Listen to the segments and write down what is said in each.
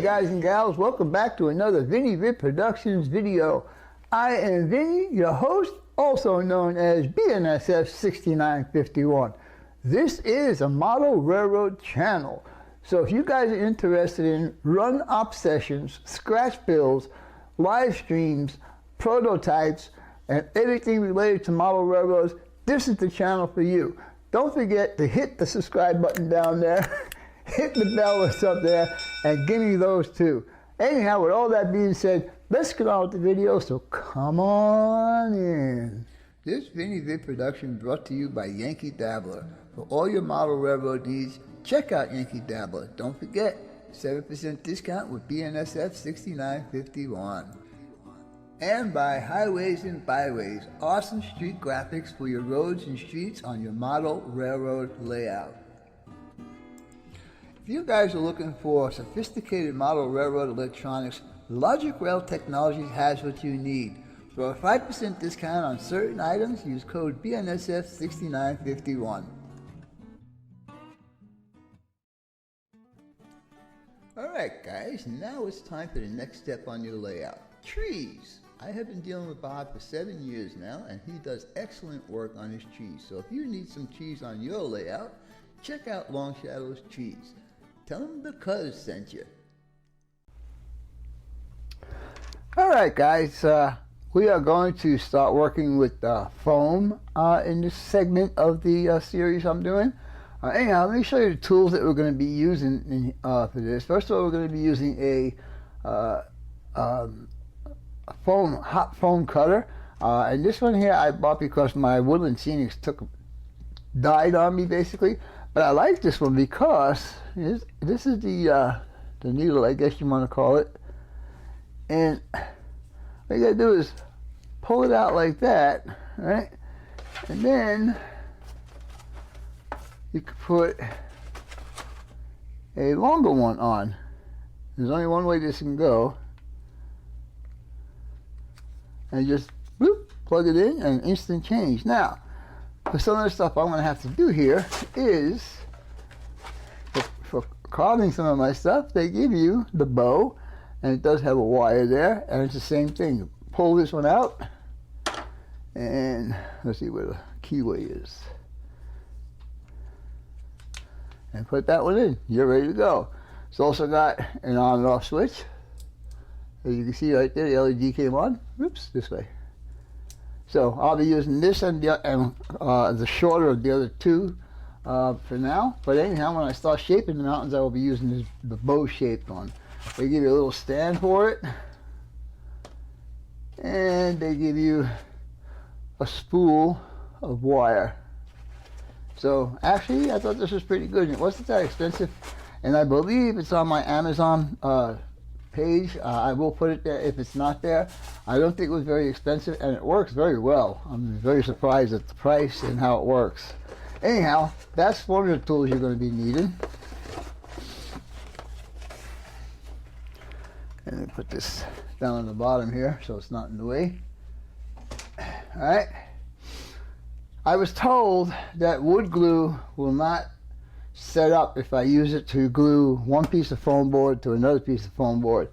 Hey guys and gals, welcome back to another Vinny Vip Productions video. I am Vinny, your host, also known as BNSF 6951. This is a model railroad channel. So if you guys are interested in run-up sessions, scratch builds, live streams, prototypes, and everything related to model railroads, this is the channel for you. Don't forget to hit the subscribe button down there. Hit the bell that's up there and give me those too. Anyhow, with all that being said, let's get on with the video, so come on in. This Vinny Vip production brought to you by Yankee Dabbler. For all your model railroad needs, check out Yankee Dabbler. Don't forget, 7% discount with BNSF 6951. And by Highways and Byways, awesome street graphics for your roads and streets on your model railroad layout. If you guys are looking for sophisticated model railroad electronics, Logic Rail Technologies has what you need. For a 5% discount on certain items, use code BNSF 6951. Alright guys, now it's time for the next step on your layout. Trees. I have been dealing with Bob for 7 years now, and he does excellent work on his trees. So if you need some trees on your layout, check out Long Shadow's Trees. Tell him the cuz sent you. Alright guys, we are going to start working with foam in this segment of the series I'm doing. Anyhow, let me show you the tools that we're going to be using for this. First of all, we're going to be using a hot foam cutter. And this one here I bought because my Woodland Scenics died on me basically. But I like this one because this is the needle, I guess you want to call it. And what you gotta do is pull it out like that, right? And then you can put a longer one on. There's only one way this can go. And just whoop, plug it in and instant change. Now, for some of the stuff I'm going to have to do here is, for carving some of my stuff, they give you the bow, and it does have a wire there, and it's the same thing. Pull this one out, and let's see where the keyway is. And put that one in. You're ready to go. It's also got an on and off switch. As you can see right there, the LED came on. Oops, this way. So I'll be using this and the shorter of the other two for now. But anyhow, when I start shaping the mountains, I will be using the bow-shaped one. They give you a little stand for it, and they give you a spool of wire. So actually, I thought this was pretty good. It wasn't that expensive, and I believe it's on my Amazon page. I will put it there if it's not there. I don't think it was very expensive, and it works very well. I'm very surprised at the price and how it works. Anyhow, that's one of the tools you're going to be needing. And then put this down on the bottom here so it's not in the way. Alright. I was told that wood glue will not set up if I use it to glue one piece of foam board to another piece of foam board.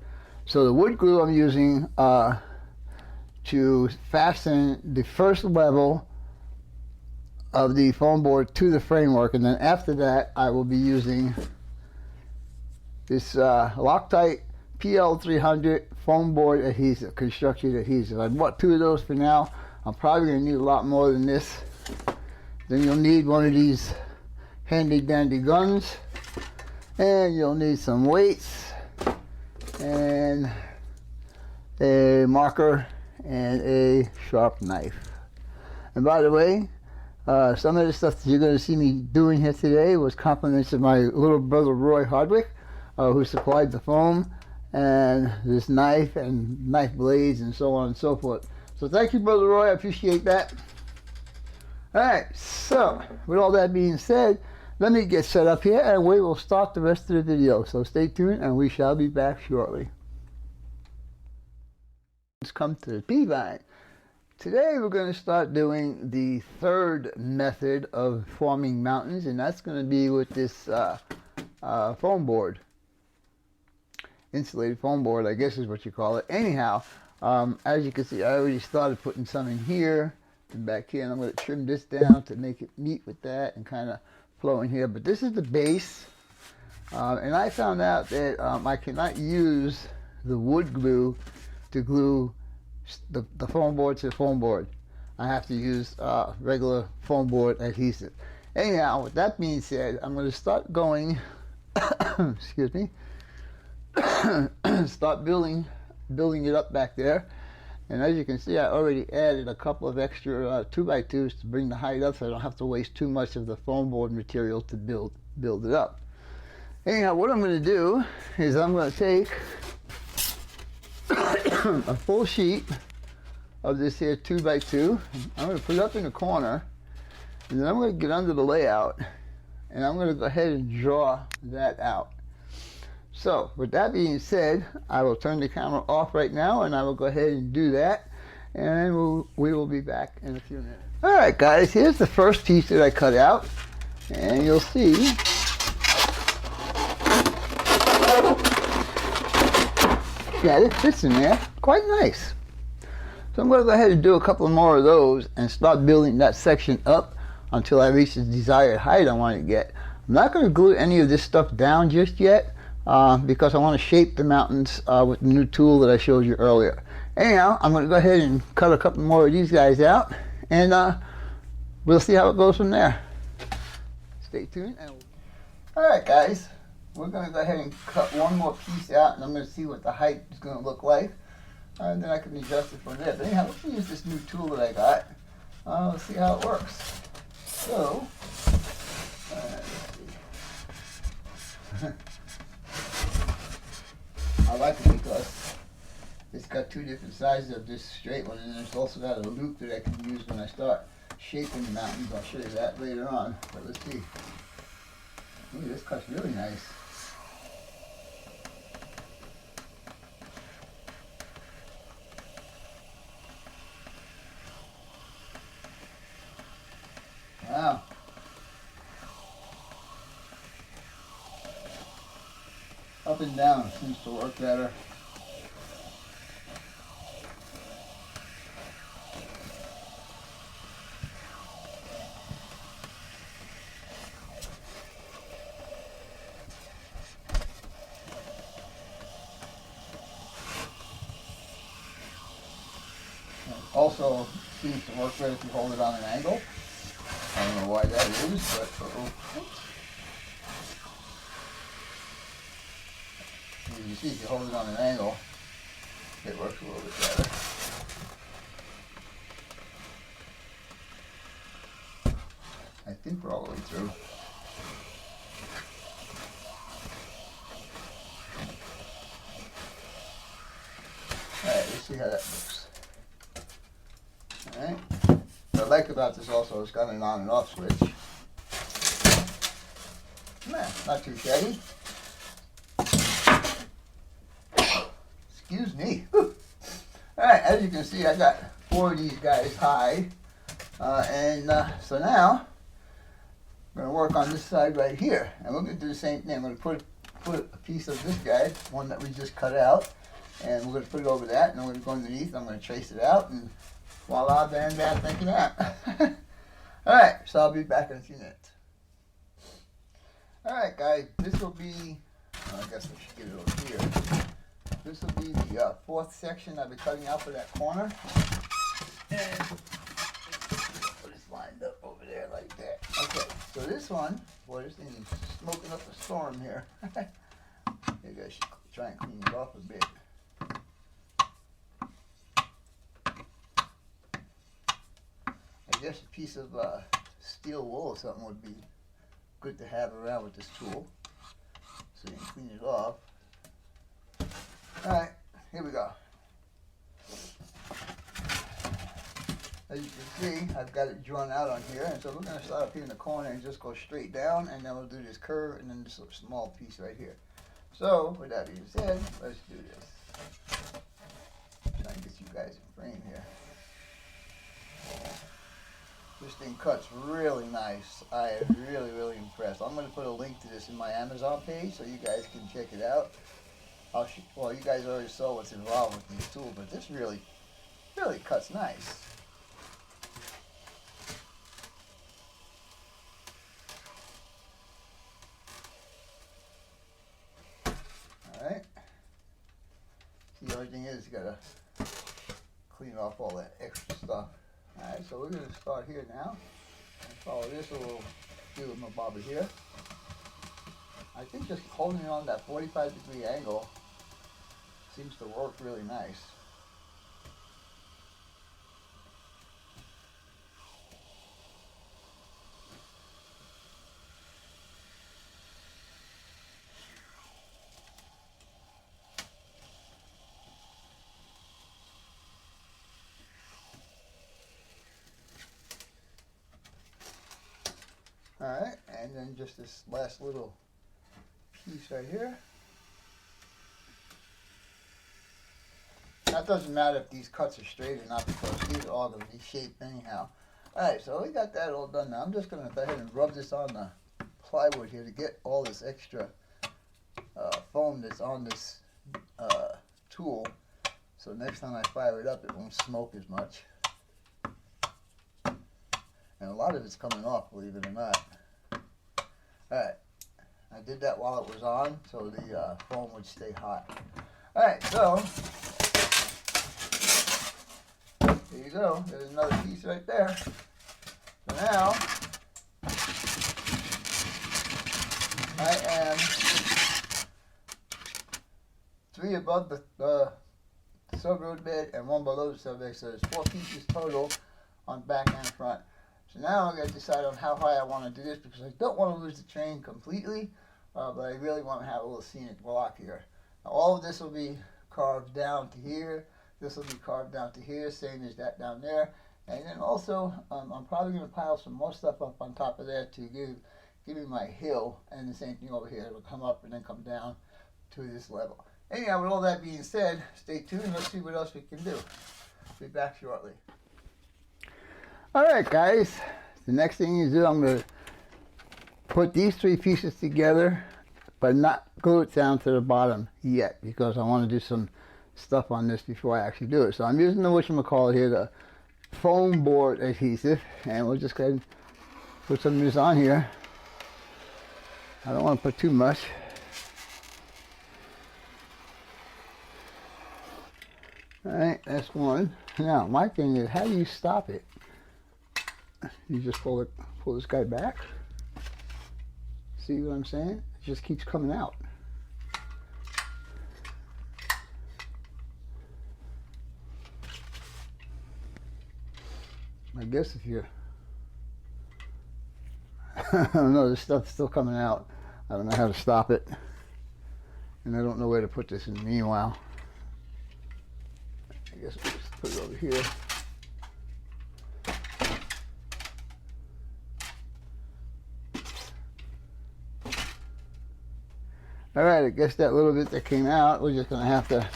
So the wood glue I'm using to fasten the first level of the foam board to the framework, and then after that I will be using this Loctite PL300 foam board adhesive, construction adhesive. I bought 2 of those for now. I'm probably going to need a lot more than this. Then you'll need one of these handy dandy guns, and you'll need some weights and a marker and a sharp knife. And by the way, some of the stuff that you're going to see me doing here today was compliments of my little brother Roy Hardwick, who supplied the foam and this knife and knife blades and so on and so forth. So thank you, brother Roy, I appreciate that. Alright, so with all that being said, let me get set up here and we will start the rest of the video. So stay tuned and we shall be back shortly. Let's come to the pea vine. Today we're going to start doing the third method of forming mountains, and that's going to be with this foam board. insulated foam board, I guess is what you call it. Anyhow, as you can see, I already started putting some in here and back here, and I'm going to trim this down to make it meet with that and kind of flow in here. But this is the base, and I found out that I cannot use the wood glue to glue the foam board to the foam board. I have to use regular foam board adhesive. Anyhow, with that being said, I'm going to start going, excuse me, start building it up back there. And as you can see, I already added a couple of extra 2x2s to bring the height up, so I don't have to waste too much of the foam board material to build it up. Anyhow, what I'm going to do is I'm going to take a full sheet of this here 2x2. I'm going to put it up in the corner, and then I'm going to get under the layout, and I'm going to go ahead and draw that out. So with that being said, I will turn the camera off right now, and I will go ahead and do that, and we will be back in a few minutes. Alright guys, here's the first piece that I cut out, and you'll see yeah, it fits in there quite nice. So I'm going to go ahead and do a couple more of those and start building that section up until I reach the desired height I want to get. I'm not going to glue any of this stuff down just yet because I want to shape the mountains with the new tool that I showed you earlier. Anyhow, I'm going to go ahead and cut a couple more of these guys out, and we'll see how it goes from there. Stay tuned. Alright guys, we're going to go ahead and cut one more piece out, and I'm going to see what the height is going to look like. And then I can adjust it from there. But anyhow, let's use this new tool that I got. Let's see how it works. So, let's see. I like it because it's got two different sizes of this straight one, and then it's also got a loop that I can use when I start shaping the mountains. I'll show you that later on. But let's see. Ooh, this cut's really nice. Wow. Up and down seems to work better. Also seems to work better if you hold it on an angle. I don't know why that is, but you see, if you hold it on an angle, it works a little bit better. I think we're all the way through. Alright, let's see how that looks. Alright. What I like about this also, it's got an on and off switch. Man, not too shabby. Excuse me. Alright, as you can see, I got 4 of these guys high. So now, I'm going to work on this side right here. And we're going to do the same thing. I'm going to put a piece of this guy, one that we just cut out, and we're going to put it over that, and I'm going to go underneath, I'm going to trace it out, and voila, bam, bam, thank you that. Alright, so I'll be back in a few minutes. Alright guys, this will be, I guess we should get it over here. This will be the 4th section I'll be cutting out for that corner. And put this lined up over there like that. Okay, so this one, boy, this thing is smoking up a storm here. Maybe I should try and clean it off a bit. I guess a piece of steel wool or something would be good to have around with this tool, so you can clean it off. Alright, here we go. As you can see, I've got it drawn out on here, and so we're going to start up here in the corner and just go straight down, and then we'll do this curve and then this small piece right here. So, with that being said, let's do this. Try and get you guys in frame here. This thing cuts really nice. I am really, really impressed. I'm going to put a link to this in my Amazon page so you guys can check it out. Well, you guys already saw what's involved with these tools, but this really cuts nice. Alright. See, the only thing is you gotta clean off all that extra stuff. Alright, so we're gonna start here now and follow this little deal with my bobber here. I think just holding it on that 45-degree angle seems to work really nice. Alright, and then just this last little piece right here. That doesn't matter if these cuts are straight or not, because these are all going to be shaped anyhow. Alright, so we got that all done now. I'm just going to go ahead and rub this on the plywood here to get all this extra foam that's on this tool. So next time I fire it up, it won't smoke as much. And a lot of it's coming off, believe it or not. Alright, I did that while it was on, so the foam would stay hot. Alright, so there you go. There's another piece right there. So now I am 3 above the sub-road bed and 1 below the sub-bed, so there's 4 pieces total on back and front. So now I'm going to decide on how high I want to do this, because I don't want to lose the train completely, but I really want to have a little scenic block here. Now, all of this will be carved down to here. This will be carved down to here, same as that down there. And then also, I'm probably going to pile some more stuff up on top of that to give me my hill, and the same thing over here. It will come up and then come down to this level. Anyhow, with all that being said, stay tuned. Let's see what else we can do. Be back shortly. Alright guys, the next thing you do, I'm going to put these 3 pieces together, but not glue it down to the bottom yet, because I want to do some stuff on this before I actually do it. So I'm using the whatchamacallit here, the foam board adhesive, and we'll just go ahead and put some of this on here. I don't want to put too much. Alright, that's one. Now, my thing is, how do you stop it? You just pull this guy back. See what I'm saying? It just keeps coming out. I guess if you're I don't know, this stuff's still coming out. I don't know how to stop it. And I don't know where to put this in the meanwhile. I guess we'll just put it over here. Alright, I guess that little bit that came out, we're just going to have to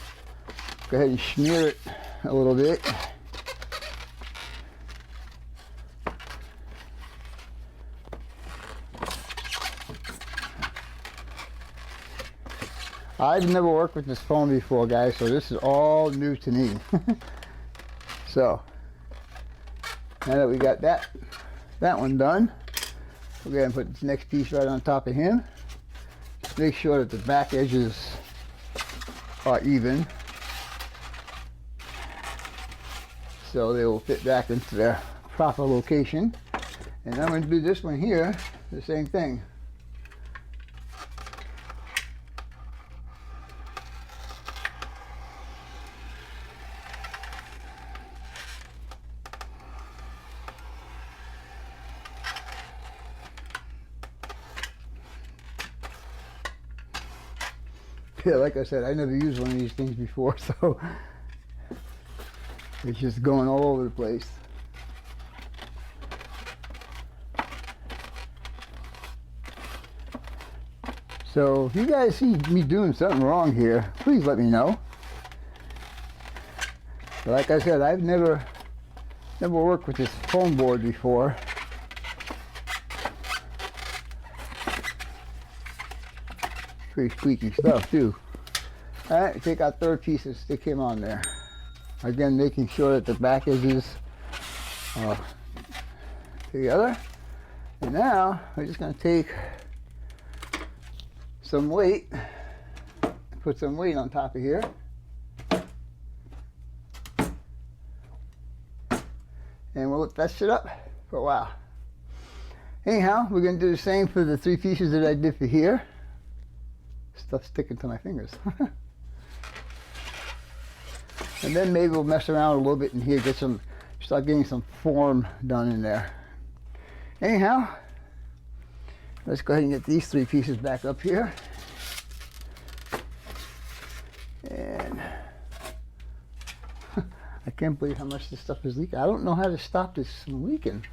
go ahead and smear it a little bit. I've never worked with this foam before, guys, so this is all new to me. So, now that we got that one done, we'll go ahead and put this next piece right on top of him. Just make sure that the back edges are even, so they will fit back into their proper location. And I'm going to do this one here, the same thing. Yeah, like I said, I never used one of these things before, so it's just going all over the place. So if you guys see me doing something wrong here, please let me know. But like I said, I've never worked with this foam board before. Pretty squeaky stuff too. Alright, take our third piece and stick him on there. Again, making sure that the back edges are together. And now we're just going to take some weight, put some weight on top of here. And we'll let that sit up for a while. Anyhow, we're going to do the same for the 3 pieces that I did for here. Stuff sticking to my fingers. And then maybe we'll mess around a little bit in here, start getting some form done in there. Anyhow, let's go ahead and get these 3 pieces back up here. And I can't believe how much this stuff is leaking. I don't know how to stop this from leaking.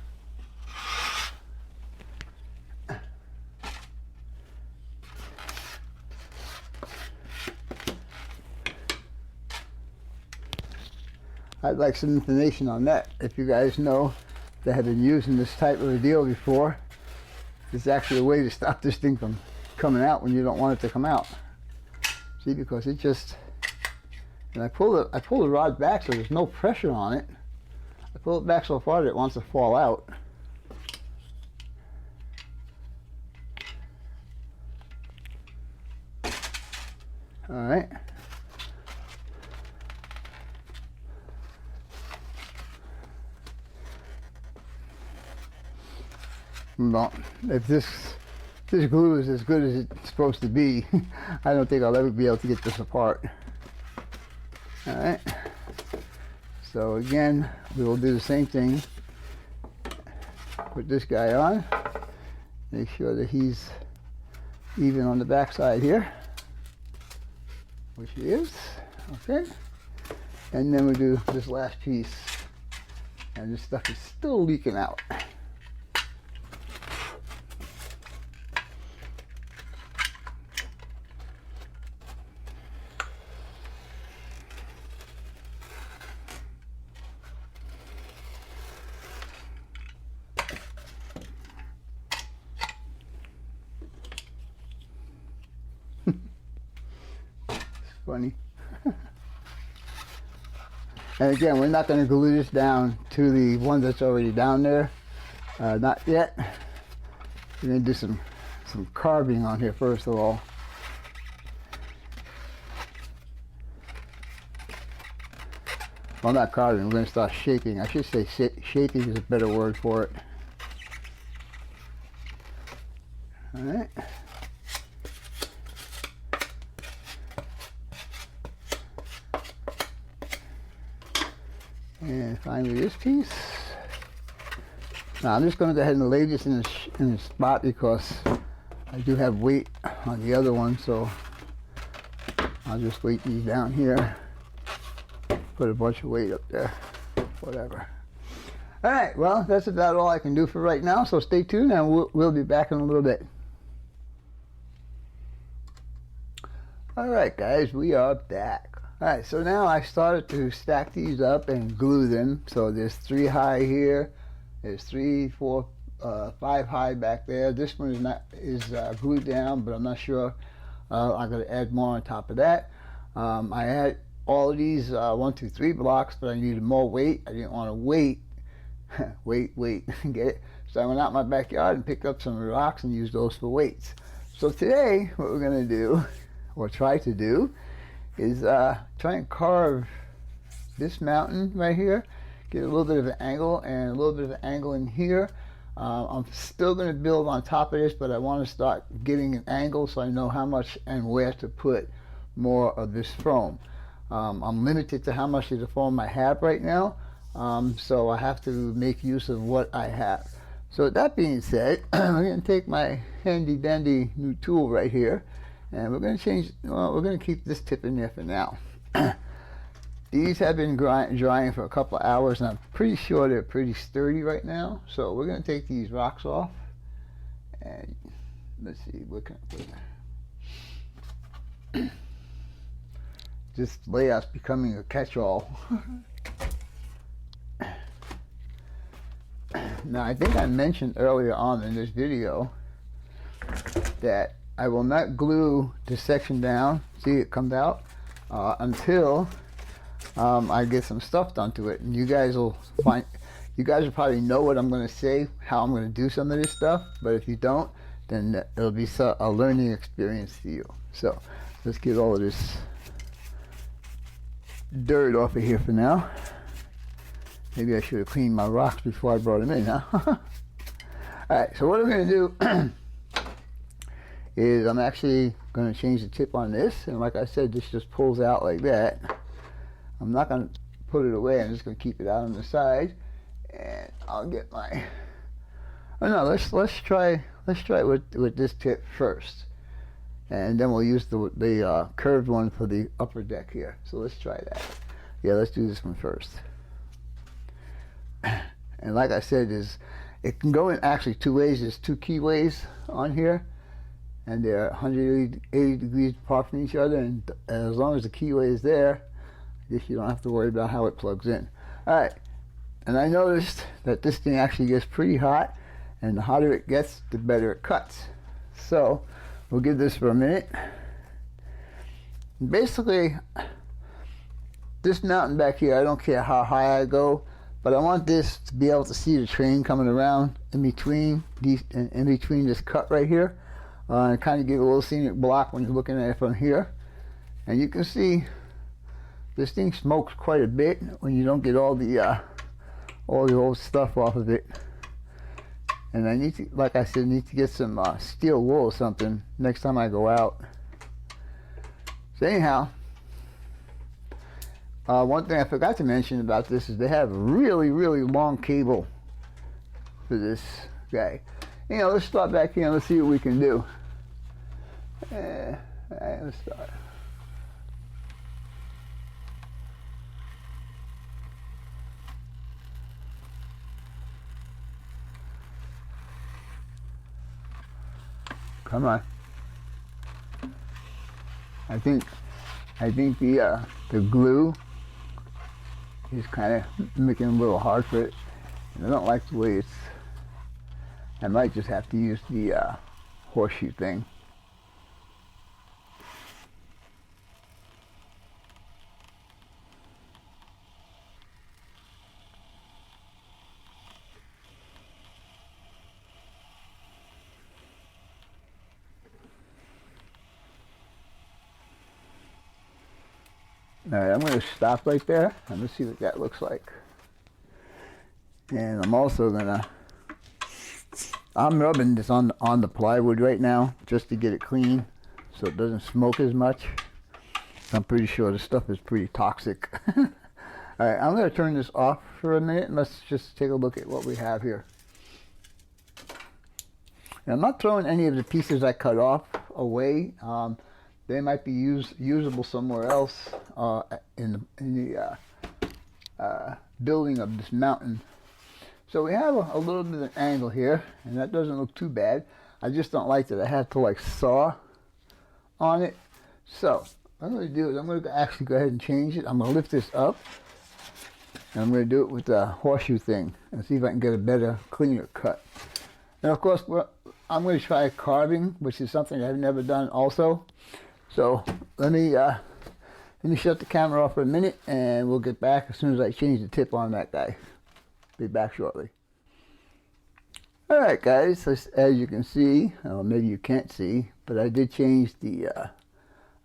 I'd like some information on that. If you guys know that have been using this type of a deal before, there's actually a way to stop this thing from coming out when you don't want it to come out. See, because it just, and I pull the rod back so there's no pressure on it. I pull it back so far that it wants to fall out. All right. Well, if this glue is as good as it's supposed to be, I don't think I'll ever be able to get this apart. All right. So again, we will do the same thing. Put this guy on. Make sure that he's even on the back side here, which he is. Okay. And then we do this last piece, and this stuff is still leaking out. Funny. And again, we're not going to glue this down to the one that's already down there. Not yet. We're going to do some carving on here first of all. Well, not carving. We're going to start shaping. I should say shaping is a better word for it. All right. And finally this piece. Now I'm just going to go ahead and lay this in the spot because I do have weight on the other one, so I'll just weight these down here. Put a bunch of weight up there, whatever. All right, well, that's about all I can do for right now, so stay tuned and we'll be back in a little bit. All right, guys, we are back. All right, so now I started to stack these up and glue them. So there's 3 high here, there's 3, 4, 5 high back there. This one is glued down, but I'm not sure. I'm going to add more on top of that. I had all of these 1, 2, 3 blocks, but I needed more weight. I didn't want to wait, get it. So I went out in my backyard and picked up some rocks and used those for weights. So today, what we're going to do, or try to do, is try and carve this mountain right here, get a little bit of an angle and a little bit of an angle in here. I'm still going to build on top of this, but I want to start getting an angle so I know how much and where to put more of this foam. I'm limited to how much of the foam I have right now, so I have to make use of what I have. So with that being said, I'm going to take my handy dandy new tool right here, and we're going to change, well, we're going to keep this tip in there for now. These have been drying for a couple of hours, and I'm pretty sure they're pretty sturdy right now. So we're going to take these rocks off, and let's see, what can I put? This layout's becoming a catch-all. Now, I think I mentioned earlier on in this video that I will not glue this section down. See, it comes out. until I get some stuff done to it. And you guys will probably know what I'm going to say, how I'm going to do some of this stuff. But if you don't, then it'll be a learning experience to you. So let's get all of this dirt off of here for now. Maybe I should have cleaned my rocks before I brought them in, huh? Alright, so what I'm going to do is I'm actually going to change the tip on this. And like I said, this just pulls out like that. I'm not going to put it away. I'm just going to keep it out on the side. And I'll get my... Oh no, let's try with this tip first. And then we'll use the curved one for the upper deck here. So let's try that. Yeah, let's do this one first. And like I said, it can go in actually two ways. There's two keyways on here, and they're 180 degrees apart from each other. And as long as the keyway is there, I guess you don't have to worry about how it plugs in. All right. And I noticed that this thing actually gets pretty hot, and the hotter it gets, the better it cuts. So we'll give this for a minute. Basically, this mountain back here, I don't care how high I go, but I want this to be able to see the train coming around in between this cut right here, and kind of give a little scenic block when you're looking at it from here. And you can see this thing smokes quite a bit when you don't get all the old stuff off of it. And I need to, like I said, need to get some steel wool or something next time I go out. So anyhow, one thing I forgot to mention about this is they have a really, really long cable for this guy. You know, let's start back here and let's see what we can do. All right, let's start. Come on. I think the glue is kind of making it a little hard for it. And I don't like the way it's... I might just have to use the horseshoe thing. All right, I'm going to stop right there and let's see what that looks like. And I'm also I'm rubbing this on the plywood right now just to get it clean so it doesn't smoke as much. I'm pretty sure this stuff is pretty toxic. All right, I'm going to turn this off for a minute and let's just take a look at what we have here. And I'm not throwing any of the pieces I cut off away. They might be usable somewhere else in the building of this mountain. So we have a little bit of an angle here, and that doesn't look too bad. I just don't like that I have to like saw on it. So what I'm going to do is I'm going to actually go ahead and change it. I'm going to lift this up, and I'm going to do it with the horseshoe thing and see if I can get a better, cleaner cut. And of course, I'm going to try carving, which is something I've never done also. So let me shut the camera off for a minute and we'll get back as soon as I change the tip on that guy. Be back shortly. Alright guys, as you can see, well, maybe you can't see, but I did change the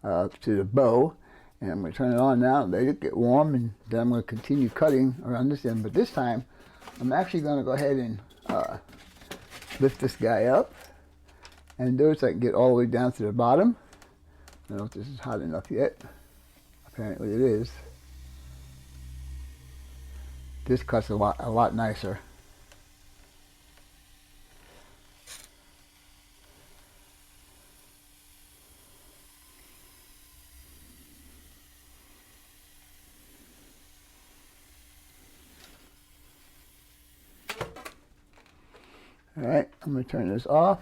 to the bow, and I'm going to turn it on now, let it get warm, and then I'm going to continue cutting around this end. But this time, I'm actually going to go ahead and lift this guy up and do it so I can get all the way down to the bottom. I don't know if this is hot enough yet. Apparently it is. This cuts a lot nicer. Alright, I'm going to turn this off.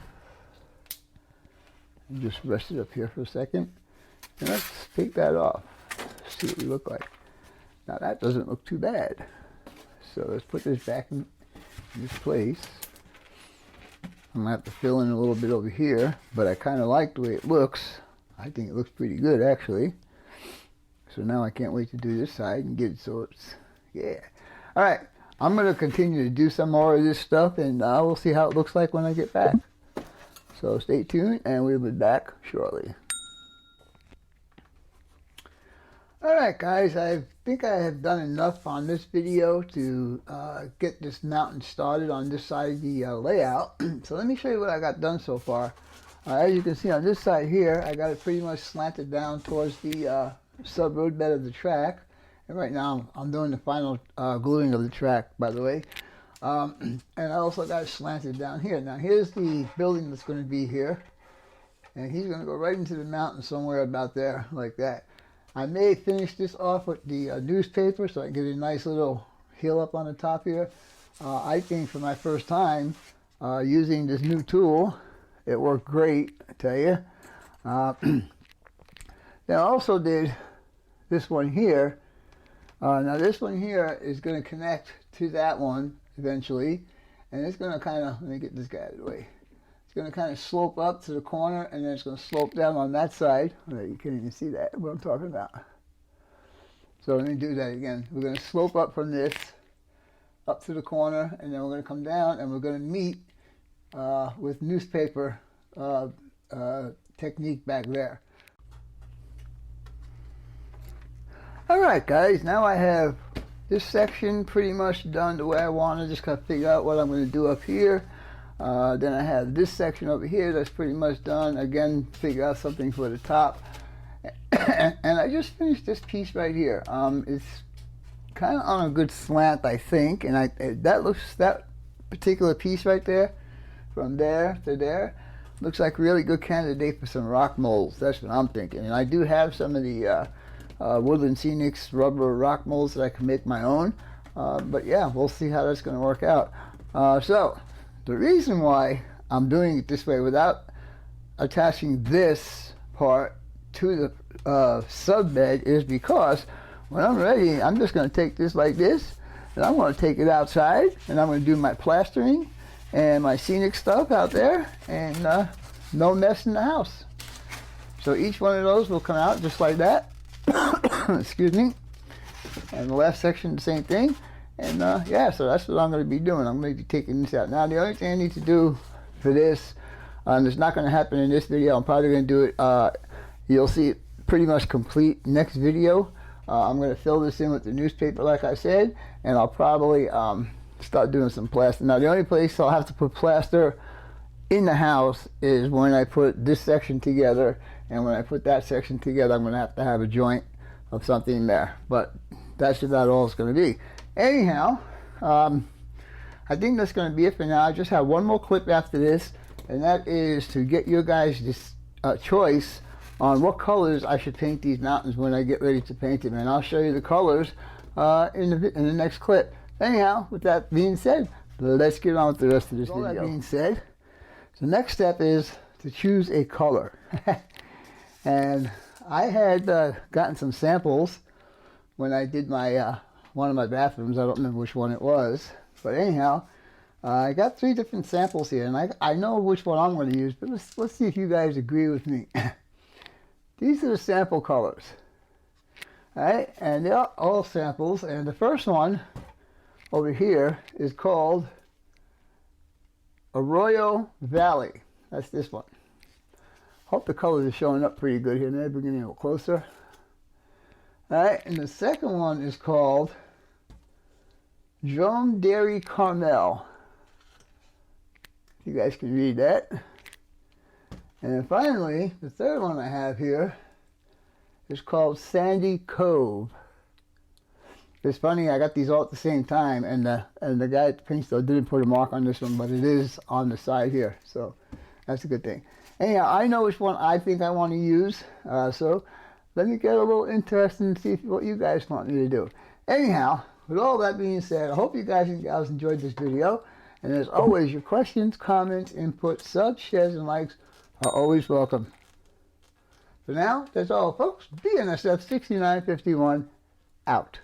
And just rest it up here for a second. And let's take that off. See what we look like. Now that doesn't look too bad. So let's put this back in this place. I'm going to have to fill in a little bit over here, but I kind of like the way it looks. I think it looks pretty good actually. So now I can't wait to do this side and get it so it's, yeah. All right, I'm going to continue to do some more of this stuff, and we'll see how it looks like when I get back. So stay tuned, and we'll be back shortly. All right, guys, I think I have done enough on this video to get this mountain started on this side of the layout. So let me show you what I got done so far. As you can see on this side here, I got it pretty much slanted down towards the sub-road bed of the track. And right now, I'm doing the final gluing of the track, by the way. And I also got it slanted down here. Now, here's the building that's going to be here. And he's going to go right into the mountain somewhere about there, like that. I may finish this off with the newspaper so I can get a nice little hill up on the top here. I think for my first time using this new tool, it worked great, I tell you. Then I also did this one here. Now this one here is going to connect to that one eventually. And it's going to kind of, let me get this guy out of the way. It's going to kind of slope up to the corner, and then it's going to slope down on that side. Oh, you can't even see that, what I'm talking about. So let me do that again. We're going to slope up from this, up to the corner, and then we're going to come down, and we're going to meet with newspaper technique back there. All right, guys, now I have this section pretty much done the way I want to. Just got to figure out what I'm going to do up here. Then I have this section over here that's pretty much done. Again, figure out something for the top. And I just finished this piece right here. It's kind of on a good slant, I think. And that particular piece right there, from there to there, looks like a really good candidate for some rock molds. That's what I'm thinking. And I do have some of the Woodland Scenics rubber rock molds that I can make my own. But yeah, we'll see how that's going to work out. So the reason why I'm doing it this way without attaching this part to the sub bed is because when I'm ready, I'm just going to take this like this, and I'm going to take it outside, and I'm going to do my plastering and my scenic stuff out there, and no mess in the house. So each one of those will come out just like that. Excuse me. And the last section, the same thing. And yeah, so that's what I'm going to be doing. I'm going to be taking this out. Now, the only thing I need to do for this, and it's not going to happen in this video. I'm probably going to do it, you'll see it pretty much complete next video. I'm going to fill this in with the newspaper, like I said, and I'll probably start doing some plaster. Now, the only place I'll have to put plaster in the house is when I put this section together, and when I put that section together, I'm going to have a joint of something there. But that's about all it's going to be. Anyhow, I think that's going to be it for now. I just have one more clip after this, and that is to get your guys' choice on what colors I should paint these mountains when I get ready to paint them. And I'll show you the colors in the next clip. Anyhow, with that being said, let's get on with the rest of this video. All that being said, the next step is to choose a color. And I had gotten some samples when I did my one of my bathrooms. I don't remember which one it was, but anyhow, I got 3 different samples here, and I know which one I'm going to use, but let's see if you guys agree with me. These are the sample colors. All right, and they're all samples, and the first one over here is called Arroyo Valley. That's this one. Hope the colors are showing up pretty good here. Maybe bring it in a little closer. All right, and the second one is called Drome Dairy Carmel. You guys can read that. And then finally, the third one I have here is called Sandy Cove. It's funny, I got these all at the same time, and the guy at the paint store didn't put a mark on this one, but it is on the side here, so that's a good thing. Anyhow, I know which one I think I want to use, so let me get a little interested and see what you guys want me to do. Anyhow, with all that being said, I hope you guys and gals enjoyed this video, and as always, your questions, comments, input, subs, shares, and likes are always welcome. For now, that's all, folks. BNSF 6951 out.